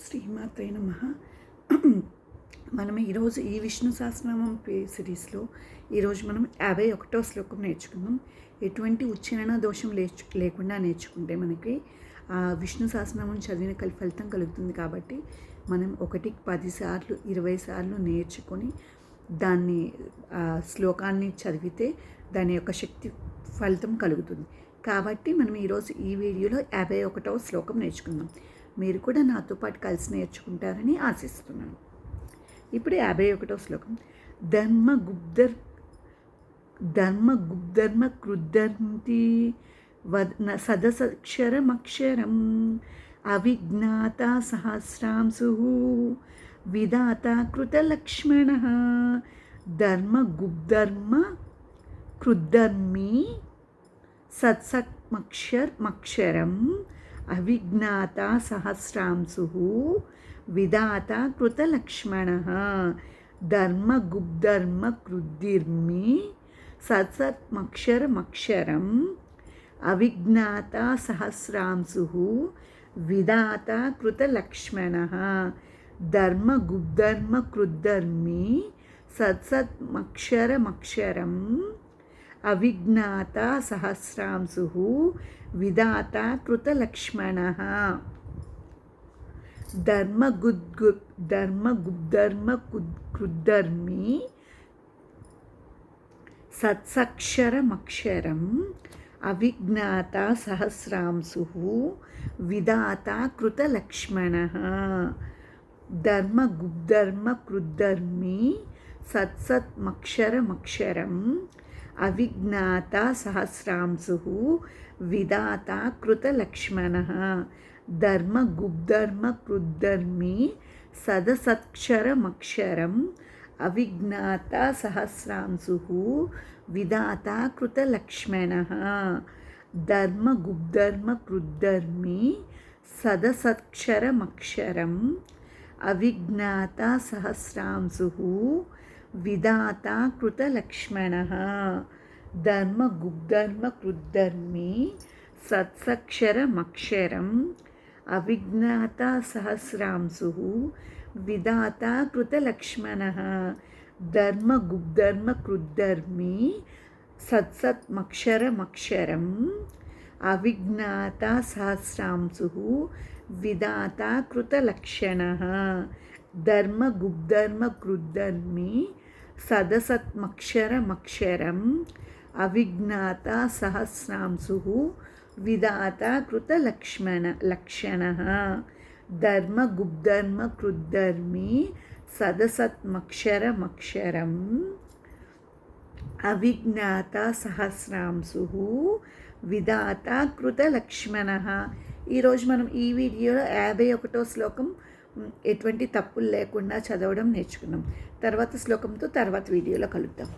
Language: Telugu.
శ్రీమాత్రే నమః. మనం ఈరోజు ఈ విష్ణు సహస్రనామం సిరీస్లో ఈరోజు మనం 51వ శ్లోకం నేర్చుకుందాం. ఎటువంటి ఉచ్చారణ దోషం లేకుండా నేర్చుకుంటే మనకి ఆ విష్ణు సహస్రనామం చదివిన ఫలితం కలుగుతుంది. కాబట్టి మనం 10 సార్లు 20 సార్లు నేర్చుకొని దాన్ని శ్లోకాన్ని చదివితే దాని యొక్క శక్తి ఫలితం కలుగుతుంది. కాబట్టి మనం ఈరోజు ఈ వీడియోలో 51వ శ్లోకం నేర్చుకుందాం. మీరు కూడా నాతో పాటు కలిసి నేర్చుకుంటారని ఆశిస్తున్నాను. ఇప్పుడు 51వ శ్లోకం. ధర్మ కృద్ధర్తి సదసక్షరమక్షరం అవిజ్ఞాత సహస్రాంశు విధాత కృతలక్ష్మణ ధర్మ కృద్ధర్మి సత్సమక్షరం అవిజ్ఞాత సహస్రాంశు విధాత కృతలక్ష్మణ ధర్మ కృద్ధిర్మి సత్సమక్షరం అవిజ్ఞాత సహస్రాంశు విధాత కృతలక్ష్మణ ధర్మ కృద్ధర్మి సత్సమక్షరం అవిజ్ఞాత సహస్రాంశు విధాత కృతలక్ష్మణ ధర్మ కృద్ధర్మి సత్సక్షరమక్షరం అవిజ్ఞాత సహస్రాంశు విధాత కృతలక్ష్మణ ధర్మ కృద్ధర్మి సత్సమక్షరం అవిజ్ఞాత సహస్రాంశు విధాత కృతలక్ష్మణ ధర్మ కృద్ధర్మి సదసక్షరమక్షరం అవిజ్ఞాత సహస్రాంశు విధాత కృతలక్ష్మణ ధర్మ కృద్ధర్మి సదసక్షరమక్షరం అవిజ్ఞాత సహస్రాంశు విధాత కృతలక్ష్మణ ధర్మ కృద్ధర్మి సత్సక్షరమక్షరం అవిజ్ఞాత సహస్రాంశు విధాత కృతలక్ష్మణ ధర్మ కృద్ధర్మి సత్సమక్షరమక్షరం అవిజ్ఞాత సహస్రాంశు విధాత కృతలక్ష్మణ ధర్మ కృద్ధర్మి సదసత్మక్షరమక్షరం అవిజ్ఞాత సహస్రాంశు విధాత కృతలక్ష్మణ ధర్మ కృద్ధర్మి సదసత్మక్షరమక్షరం అవిజ్ఞాత సహస్రాంశు విధాత కృతలక్ష్మణ. ఈరోజు మనం ఈ వీడియోలో 51వ శ్లోకం ఎటువంటి తప్పులు లేకుండా చదవడం నేర్చుకున్నాం. తర్వాత శ్లోకంతో తర్వాత వీడియోలో కలుద్దాం.